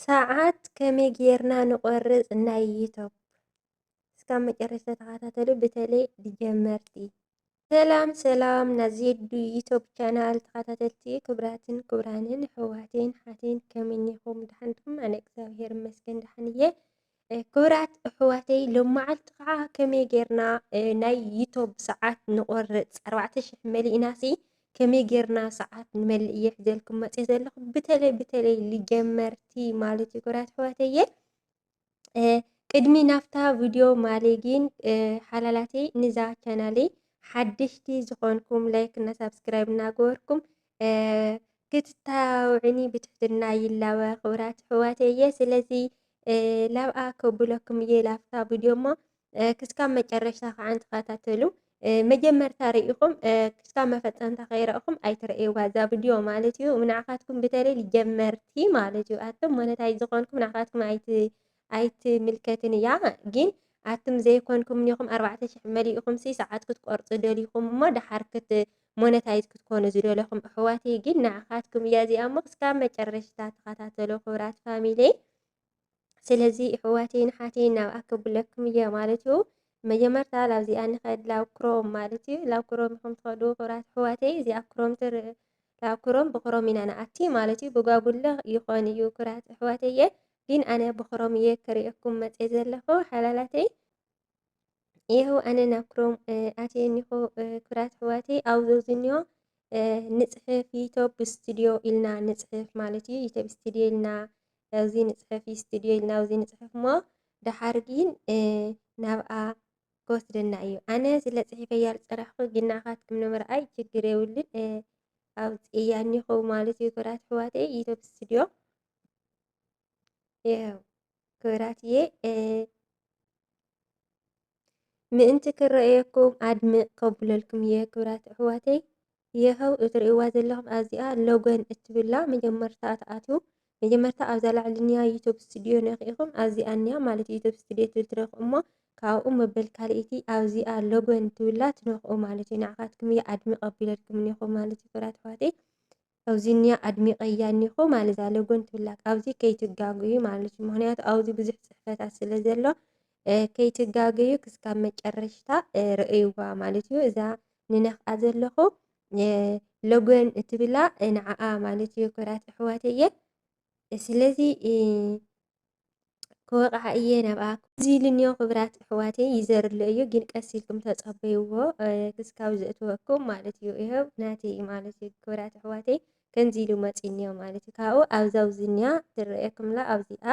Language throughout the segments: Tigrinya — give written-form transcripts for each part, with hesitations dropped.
ሰዓት ከመይ ጌርና ንቆርፅ ናይ ዩቱብ እስካብ መጨረሻ ተኸታተሉ። በተለይ ልጀመርቲ ሰላም ሰላም ናይ ዜዱ ዩቱብ ቻናል ተኸታተልቲ ክቡራትን ክቡራንን ኣሕዋቴን ሓቴን ከመይኒኹም ድሓን ኢኹም? ኣነ እግዚአብሔር ይመስገን ድሓን እየ። ክቡራት ኣሕዋተይ ሎመዓልቲ ከዓ ከመይ ጌርና ናይ ዩቱብ ሰዓት ንቆርፅ 4000 መሊእናሲ ከመይ ጌርና ሰዓት ንመልእ እየ ሒዘልኩም መፅእ ዘለኹ በተለይ ልጀመርቲ ማለት እዩ። ክቡራት ኣሕዋተየ ቅድሚ ናፍታ ቪድዮ ማለይ ግን ሓላላተይ ንዛ ቻናለይ ሓድሽቲ ዝኾንኩም ላይክ እና ሳብስክራይብ እናገበርኩም ክትታውዕኒ ብትሕትና ይላወ ክቡራት ኣሕዋተየ። ስለዚ ላብኣ ከብለኩም እየ ላፍታ ቪድዮ እሞ ክስካብ መጨረሻ ከዓ ተኸታተሉ። መጀመርታ ርኢኹም ክስካብ መፈፀምታ ከይረእኹም ኣይትርእይዋ እዛ ቪድዮ ማለት እዩ። ንዓኻትኩም በተለይ ልጀመርቲ ማለት እዩ ኣቶም ሞነታይዝ ዝኾንኩም ንዓኻትኩም ኣይትምልከትን እያ። ግን ኣቱም ዘይኮንኩም እኒኹም 4000 መሊእኹም ሰዓት ክትቆርፁ ደሊኹም እሞ ድሓር ሞነታይዝ ክትኮኑ ዝደለኹም ኣሕዋተይ ግን ንዓኻትኩም እያ እዚኣ እሞ ክስካብ መጨረሻ ተኸታተሉ ክቡራት ፋሚለይ። ስለዚ ኣሕዋተይን ሓተይን ናብኣ ከብለኩም እየ ማለት እዩ። መጀመርታ ላብዚኣ ንኸድ ላብ ክሮም ማለት እዩ። ላብ ክሮም ኢኹም ትኸዱ ክቡራት ኣሕዋተይ። እዚኣ ክሮም ላብ ክሮም ብክሮም ኢና ንኣቲ ማለት እዩ። ብጓጉለ ይኾን እዩ ክቡራት ኣሕዋተየ። ግን ኣነ ብክሮም እየ ክሪአኩም መፅእ ዘለኹ ሓላላተይ። ይኸው ኣነ ናብ ክሮም ኣትየ እኒኹ ክቡራት ኣሕዋተይ። ኣብዚ ዝኒኦ ንፅሕፍ ዩቱብ ስቱድዮ ኢልና ንፅሕፍ ማለት እዩ። ዩቱብ ስቱድዮ ኢልና ኣብዚ ንፅሕፍ ስቱድዮ ኢልና ኣብዚ ንፅሕፍ እሞ ድሓር ግን ናብኣ ክወስደና እዩ። ኣነ ስለ ፅሒፈያ ዝፀናሕኩ ግን ንዓኻትኩም ንምርኣይ ችግር የብሉን ኣውፅእያ እኒኹ ማለት እዩ ክቡራት ኣሕዋተይ። ዩቱብ ስቱድዮ ይኸው ክቡራትየ ምእንቲ ክረአየኩም ኣድምቕ ከብለልኩም እየ ክቡራት ኣሕዋተይ። ይኸው እትርእይዋ ዘለኹም ኣብዚኣ ሎጎን እትብላ መጀመርታ ተኣትዩ መጀመርታ ኣብዛ ላዕልኒያ ዩቱብ ስቱድዮ ንሪኢኹም ኣብዚኣ እኒኣ ማለት ዩቱብ ስቱድዮ ትብል ትረኽቡ እሞ ካብኡ መበል ካልእቲ ኣብዚኣ ሎጎን ትብላ ትነኽኡ ማለት እዩ። ንዓኻትኩም እየ ኣድሚቕ ኣቢለልኩም እኒኹ ማለት እዩ ክቡራት ኣሕዋተይ። ኣብዚ እኒኣ ኣድሚቐያ እኒኹ ማለት እዛ ሎጎን ትብላ ኣብዚ ከይትጋግዩ ማለት እዩ። ምክንያቱ ኣብዚ ብዙሕ ፅሕፈታት ስለ ዘሎ ከይትጋገዩ ክስካብ መጨረሽታ ርእይዋ ማለት እዩ። እዛ ንነኽኣ ዘለኹ ሎጎን እትብላ ንዓኣ ማለት እዩ ክቡራት ኣሕዋተየ። ስለዚ ክወቕዓ እየ ናብኣ እዚ ልንዮ ክቡራት ኣሕዋተይ ይዘርሎ እዩ። ግን ቀስ ኢልኩም ተፀበይዎ ክስካብ ዘእትወኩም ማለት እዩ። ይኸው ናተይ ማለት እዩ ክቡራት ኣሕዋተይ ከምዚ ኢሉ መፂ እኒኦ ማለት እዩ። ካብኡ ኣብዛ ዝኒኣ ትረአየኩምላ ኣብዚኣ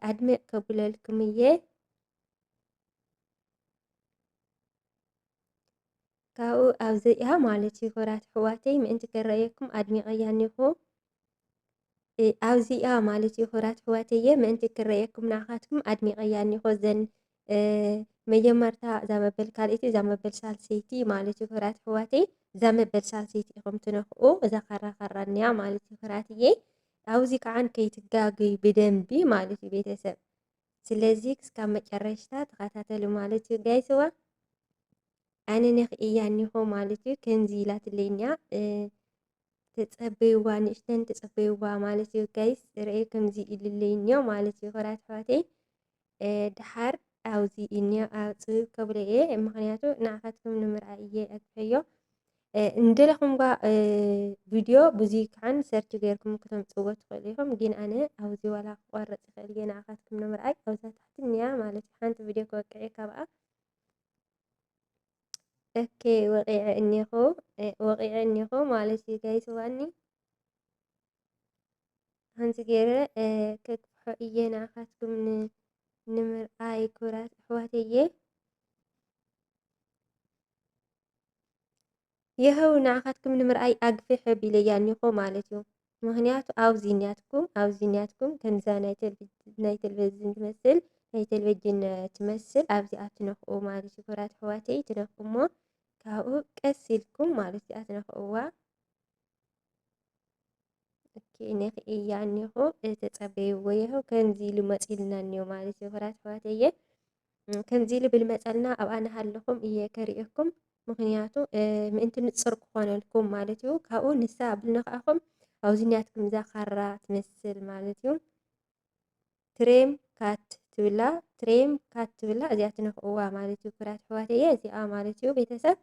ኣድሚቕ ከብለልኩም እየ። ካብኡ ኣብዚኣ ማለት እዩ ክቡራት ኣሕዋተይ ምእንቲ ክረአየኩም ኣድሚቐያ እኒኹ ኣብዚኣ ማለት እዩ ክቡራት ኣሕዋተየ። ምእንቲ ክረአየኩም ንዓኻትኩም ኣድሚቐያ እኒኹ ዘን መጀመርታ እዛ መበል ካልእቲ እዛ መበል ሳልሰይቲ ማለት እዩ ክቡራት ኣሕዋተይ። እዛ መበል ሳልሰይቲ ኢኹም ትነኽኡ እዛ ካራ እኒኣ ማለት እዩ ክቡራትየ። ኣብዚ ከዓን ከይትጋገዩ ብደንቢ ማለት እዩ ቤተሰብ። ስለዚ ክስካብ መጨረሽታ ተኸታተሉ ማለት እዩ ጋይስዋ። ኣነ ነኽእያ እኒኹ ማለት እዩ ከምዚ ኢላ ትለይኛ ተፀበይዋ ንእሽተን ተፀበይዋ ማለት እዩ ጋይስ። ርአ ከምዚ ኢሉለይ እኒኦ ማለት እዩ ክቡራት ኣሕዋተይ። ድሓር ኣብዚ እኒኦ ኣፅብብ ከብሎ እየ ምክንያቱ ንዓኻትኩም ንምርኣይ እየ ኣግፈዮ። እንደለኹምጓ ቪድዮ ብዙይ ከዓን ሰርች ገይርኩም ክተምፅዎ ትኽእሉ ኢኹም። ግን ኣነ ኣብዚ ዋላ ክቆርፅ ይኽእል እየ ንዓኻትኩም ንምርኣይ። ኣብዛ ታሕቲ እኒኣ ማለት እዩ ሓንቲ ቪድዮ ከወቅዕ ካብኣ ኦኬ ወቂዐ እኒኹ ማለት እዩ ጋይስ። ዋኒ ከምዚ ገይረ ከግፍሖ እየ ንዓኻትኩም ንምርኣይ ክቡራት ኣሕዋተየ። ይኸው ንዓኻትኩም ንምርኣይ ኣግፊሕ ኣቢለያ እኒኹ ማለት እዩ። ምክንያቱ ኣብዚ ኒያትኩም ከምዛ ናይ ቴሌቭዥን ትመስል ናይ ቴሌቭዥን ትመስል ኣብዚኣ ትነኽኡ ማለት እዩ ክቡራት ኣሕዋተይ። ትነኽኡ እሞ ካብኡ ቀስ ኢልኩም ማለት እዩ ትነኽእዋ። ነኽእያ እኒኹ ተፀበይዎ። ይኸው ከምዚ ኢሉ መፂልና እኒኦ ማለት እዩ ክቡራት ኣሕዋተየ። ከምዚ ኢሉ ብልመፀልና ኣብኣ ናሃለኹም እየ ከሪአኩም ምክንያቱ ምእንቲ ንፅር ክኾነልኩም ማለት እዩ። ካብኡ ንሳ ብልነኽኣኹም ኣብዚ ኒያትኩም እዛ ካራ ትመስል ማለት እዩ ትሬም ካት ትብላ ትሬም ካት ትብላ እዚኣ ትነኽእዋ ማለት እዩ ኩራት ኣሕዋተየ እዚኣ ማለት እዩ ቤተሰብ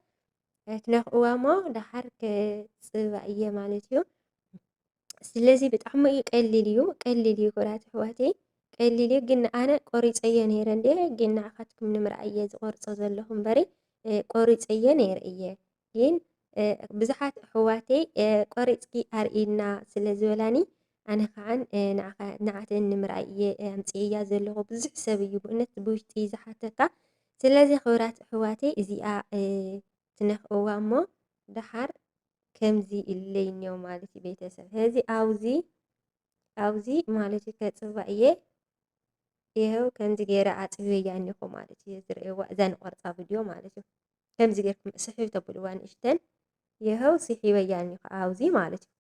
ትነኽእዋ እሞ ድሓር ከፅባእ እየ ማለት እዩ። ስለዚ ብጣዕሚ እዩ ቀሊል እዩ ኩራት ኣሕዋተይ ቀሊል እዩ። ግን ኣነ ቆሪፀየ ነይረ እንዴ ግን ንዓኻትኩም ንምርኣይ እየ ዝቆርፆ ዘለኹ እምበሪ ቆሪፀየ ነይረ እየ ግን ብዙሓት ኣሕዋተይ ቆሪፅኪ ኣርኢና ስለ ዝበላኒ ኣነ ከዓን ንዓተን ንምርኣይ እየ ኣምፅእያ ዘለኹ። ብዙሕ ሰብ እዩ ብእውነት ብውሽጢ ዝሓተካ። ስለዚ ክቡራት ኣሕዋተይ እዚኣ ትነኽእዋ እሞ ድሓር ከምዚ ኢለይ እኒኦ ማለት እዩ ቤተሰብ። ስለዚ ኣብዚ ማለት እዩ ከፅባእ እየ ይኸው ከምዚ ገይረ ኣፅብያ እኒኹ ማለት እዩ ዝርእይዋ እዛ ንቆርፃ ቪድዮ ማለት እዩ። ከምዚ ጌርኩም ስሕብ ተብልዋ ንእሽተን ይኸው ስሒበያ እኒኹ ኣብዚ ማለት እዩ።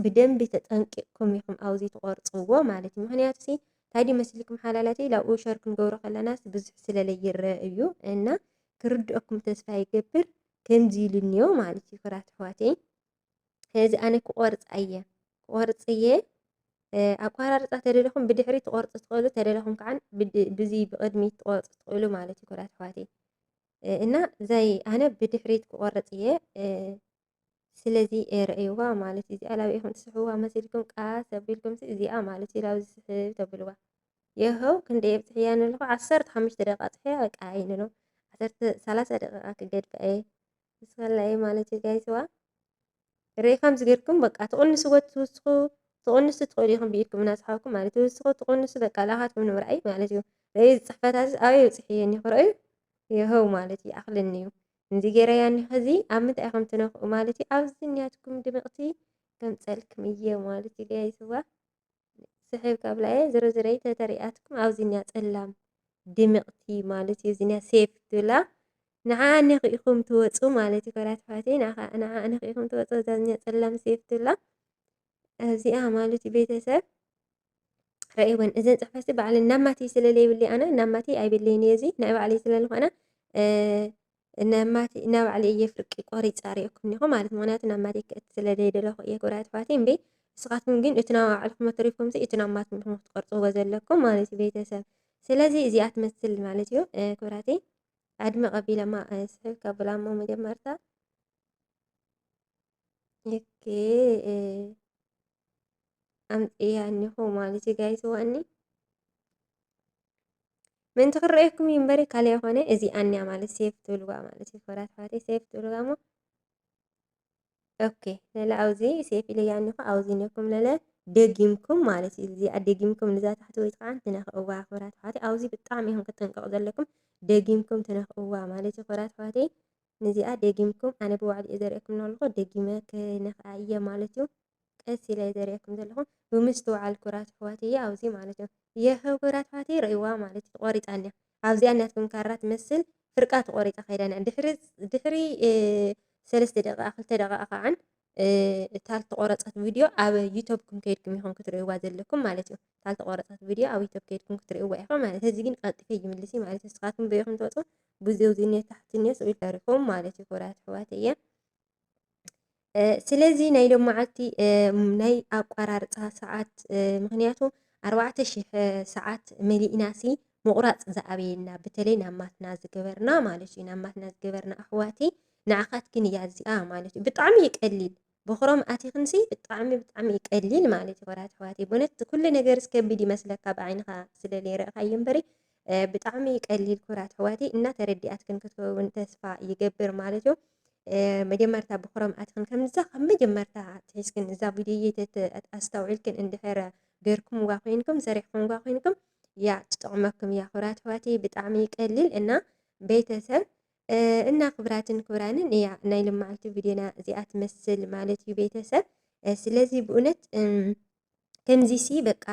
ብደንቢ ተጠንቂቕኩም ኢኹም ኣብዚ ትቆርፅዎ ማለት እዩ። ምክንያቱ ሲ ታዲ መስልኩም ሓላላተይ ላብኡ ሸር ክንገብሮ ከለና ብዙሕ ስለለይረአ እዩ እና ክርድአኩም ተስፋ ይገብር ከምዚ ኢሉ እኒኦ ማለት እዩ ኩራት ኣሕዋተይ። ስለዚ ኣነ ክቆርፃ እየ ኣቋራርፃ ተደለኹም ብድሕሪት ትቆርፁ ትኽእሉ ተደለኹም ከዓን ብዚ ብቅድሚት ትቆርፁ ትኽእሉ ማለት እዩ ኩራት ኣሕዋተይ እና ዘይ ኣነ ብድሕሪት ክቆርፅ እየ ስለዚ ርእይዋ ማለት እዩ። እዚኣ ላብኢኹም ትስሕብዋ መሲልኩም ቃስ ኣቢልኩም እዚኣ ማለት እዩ ላብዚ ስሕብ ተብልዋ ይኸው ክንደይ ኣብፅሕያ ንለኹ 15 ደቂቃ ፅሕያ በቃ ኣይንሎ 30 ደቂቃ ክገድፋ እየ ስኸላይ ማለት እዩ ጋይስዋ ርኢ ከምዚ ጌርኩም በቃ ትቕንስዎ ትውስኹ ትቕንሱ ትኽእሉ ኢኹም ብኢድኩም እናስሓብኩም ማለት እዩ። ትውስኹ ትቕንሱ በቃ ላኻትኩም ንምርኣይ ማለት እዩ። ርኢ ፅሕፈታት ኣበይ ኣውፅሕየኒ ክረአዩ ይኸው ማለት እዩ ኣኽልኒ እዩ እንዚ ጌረያ እኒኸ እዚ ኣብ ምንታይ ኢኹም ትነኽኡ ማለት እዩ። ኣብዚ እኒያትኩም ድምቕቲ ከምፀልክም እየ ማለት እዩ ጋይስዋ ስሕብ ካብላየ ዝርዝረይ ተተሪኣትኩም ኣብዚ እኒያ ፀላም ድምቕቲ ማለት እዩ እዚንያ ሴፍ ትብላ ንዓ ንኽኢኹም ትወፁ ማለት እዩ ኩራት ኣሕዋተይ ንዓ ንኽኢኹም ትወፁ እዛ እዚንያ ፀላም ሴፍ ትብላ እዚኣ ማለት እዩ ቤተሰብ ረእይወን እዘን ፅሕፈት ባዕለን ናማተይ ስለለይብለይ ኣነ ናማተይ ኣይብለይን እየ እዚ ናይ ባዕለይ ስለዝኾነ ናብ ባዕለይ እየ ፍርቂ ቆሪፃ ሪአኩም እኒኹ ማለት ምክንያቱ ናማተይ ክእቲ ስለዘይደለኹ እየ ኩራት ኣሕዋተይ እምበይ ንስኻትኩም ግን እቲ ናብ ባዕልኩም ኣተሪፍኩም እቲ ናማትኩም ክትቆርፅዎ ዘለኩም ማለት እዩ ቤተሰብ። ስለዚ እዚኣ ትመስል ማለት እዩ ኩራተይ ኣድመ ቀቢለማ ስሕብ ካብላሞ መጀመርታ ኦኬ ኣምፅያ እኒኹ ማለት እዩ ጋይስዋኒ ምንቲ ክረአየኩም እዩ እምበሪ ካልእ ኮነ እዚኣ እኒኣ ማለት ሴፍ ትብልዋ ማለት እዩ ኩራት ኣሕዋተይ ሴፍ ትብልዋ ሞ ኦኬ ለለ ኣብዚ ሴፍ ኢለያ እኒኹ ኣብዚ ነኩም ለለ ደጊምኩም ማለት እዩ እዚኣ ደጊምኩም ንዛ ታሕቲ ወይ ከዓ ትነኽእዋ ኩራት ኣሕዋተይ ኣብዚ ብጣዕሚ ኢኹም ክትጥንቀቑ ዘለኩም ደጊምኩም ትነኽእዋ ማለት እዩ ኩራት ኣሕዋተይ ንዚኣ ደጊምኩም ኣነ ብባዕሊ እየ ዘርእየኩም ዘለኹ ደጊመ ክነኽኣ እየ ማለት እዩ። ቀስ ኢለ ዘርእየኩም ዘለኹ ብምስትውዓል ኩራት ኣሕዋተይ ኣብዚ ማለት እዩ የኸው ኩራት ኣሕዋተይ ርእይዋ ማለት እዩ ተቆሪፃ እኒኣ ኣብዚኣ እናትኩም ካራ ትመስል ፍርቃ ተቆሪፃ ከይዳና ድሕሪ 3 ደቂቃ 2 ደቂቃ ከዓን እታ ዝተቆረፀት ቪድዮ ኣብ ዩቱብኩም ከይድኩም ኢኹም ክትርእይዋ ዘለኩም ማለት እዩ። እታ ዝተቆረፀት ቪድዮ ኣብ ዩቱብ ከይድኩም ክትርእይዋ ኢኹም ማለት እዚ ግን ቀልጢፈ ይምልሲ ማለት እዩ። ንስኻትኩም በኢኹም ትወፁ ብዙው ዝኔ ታሕቲ እኔ ስኡል ተሪኹም ማለት እዩ ኩራት ኣሕዋተይ ስለዚ ናይ ሎም መዓልቲ ናይ ኣቋራርፃ ሰዓት ምክንያቱ 4000 ሰዓት መሊእናሲ ምቑራፅ ዝኣበየና በተለይ ናብ ማትና ዝገበርና ማለት እዩ ናብ ማትና ዝገበርና ኣሕዋተይ ንዓኻትክን እያ እዚኣ ማለት እዩ። ብጣዕሚ ይቀሊል ብኽሮም ኣቲኽንሲ ብጣዕሚ ይቀሊል ማለት እዩ ኩራት ኣሕዋተይ ብእውነት ኩሉ ነገር ዝከቢድ ይመስለካ ብዓይንኻ ስለለይረአኻዮ እምበሪ ብጣዕሚ ይቀሊል ኩራት ኣሕዋተይ እናተረዲኣትክን ክትከውን ተስፋ ይገብር ማለት እዩ። መጀመርታ ብኽሮም ኣቲኽን ከምዛ ካብ መጀመርታ ትሒዝክን እዛ ቪድዮ ኣስተውዒልክን እንድሕር ገርኩምዋ ኮይንኩም ሰሪሕኩምዋ ኮይንኩም ያ ትጠቕመኩም እያ ኩራት ኣሕዋተይ ብጣዕሚ ይቀሊል እና ቤተሰብ እና ክብራትን ክብራንን እያ ናይ ልማዓልቲ ቪድዮና እዚኣ ትመስል ማለት እዩ ቤተሰብ። ስለዚ ብእውነት ከምዚ ሲ በቃ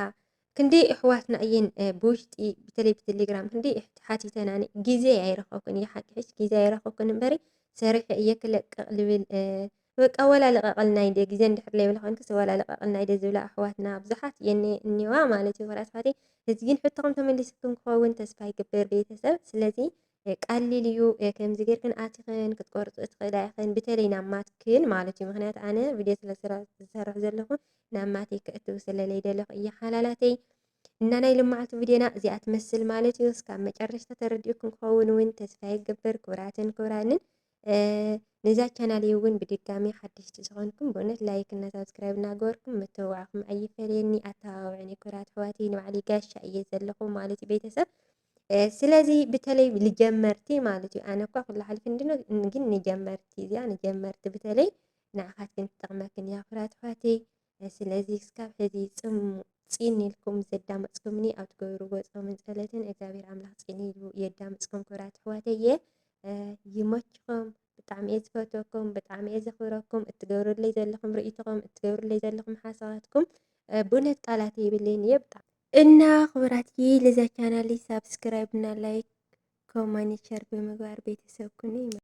ክንደይ ኣሕዋትና እየን ብውሽጢ በተለይ ብቴሌግራም ክንደይ ሓቲተና ግዜ ኣይረኸብኩን እየ ሓቂ ሕጂ ግዜ ኣይረኸብኩን እምበሪ ሰሪሐ እየ ክለቅቕ ልብል በቃ ወላ ለቐቕልናይ ደ ግዜ እንድሕር ለይብላ ኮንክስ ወላ ለቐቕልናይ ደ ዝብላ ኣሕዋትና ብዙሓት እኒዋ ማለት እዩ ኩራት ኣሕዋተይ። እዚ ግን ሕቶኹም ተመሊስኩም ክኸውን ተስፋ ይግበር ቤተሰብ። ስለዚ ቀሊል እዩ ከምዚ ጌርክን ኣቲኽን ክትቆርፁ ትኽእላ ኢኽን በተለይ ናብ ማትክን ማለት እዩ ምክንያቱ ኣነ ቪድዮ ስለዝሰርሕ ዘለኹ ናብ ማተይ ክእትው ስለለይደለኹ እየ ሓላላተይ እና ናይ ልምዓቱ ቪድዮና እዚኣ ትመስል ማለት እዩ። እስካብ መጨረሻ ተረዲእኩም ክኸውን እውን ተስፋ ይግበር። ክቡራትን ክቡራንን ነዛ ቻናል እውን ብድጋሚ ሓደሽቲ ዝኾንኩም ብእውነት ላይክ እና ሳብስክራይብ እናገበርኩም ምትብባዕኩም ኣይፈልየኒ። ኣተባብዕኒ ክቡራት ኣሕዋተይ ንባዕሊ ጋሻ እየ ዘለኹ ማለት እዩ ቤተሰብ። ስለዚ በተለይ ልጀመርቲ ማለት እዩ ኣነ እኳ ኩሉ ሓሊፍ ግን ንጀመርቲ እዚኣ ንጀመርቲ በተለይ ንዓኻትክን ትጠቕመክን እያ ክቡራት ኣሕዋተይ። ስለዚ እስካብ ሕዚ ፅን ኢልኩም ዘዳመፅኩምኒ ኣብ ትገብርዎ ፆምን ፀሎትን እግዚአብሔር ኣምላኽ ፅን ኢሉ የዳምፅኩም ክቡራት ኣሕዋተይ እየ። ይመችኹም። ብጣዕሚ እየ ዝፈትወኩም፣ ብጣዕሚ እየ ዘኽብረኩም። እትገብሩለይ ዘለኹም ርእይቶኹም፣ እትገብሩለይ ዘለኹም ሓሳባትኩም ብእውነት ቃላት የብለይን እየ ብጣዕሚ እና ክቡራት ለዛ ቻናል ሳብስክራይብ እና ላይክ ኮመንት ሸር ብምግባር ቤተሰብ ኩኑ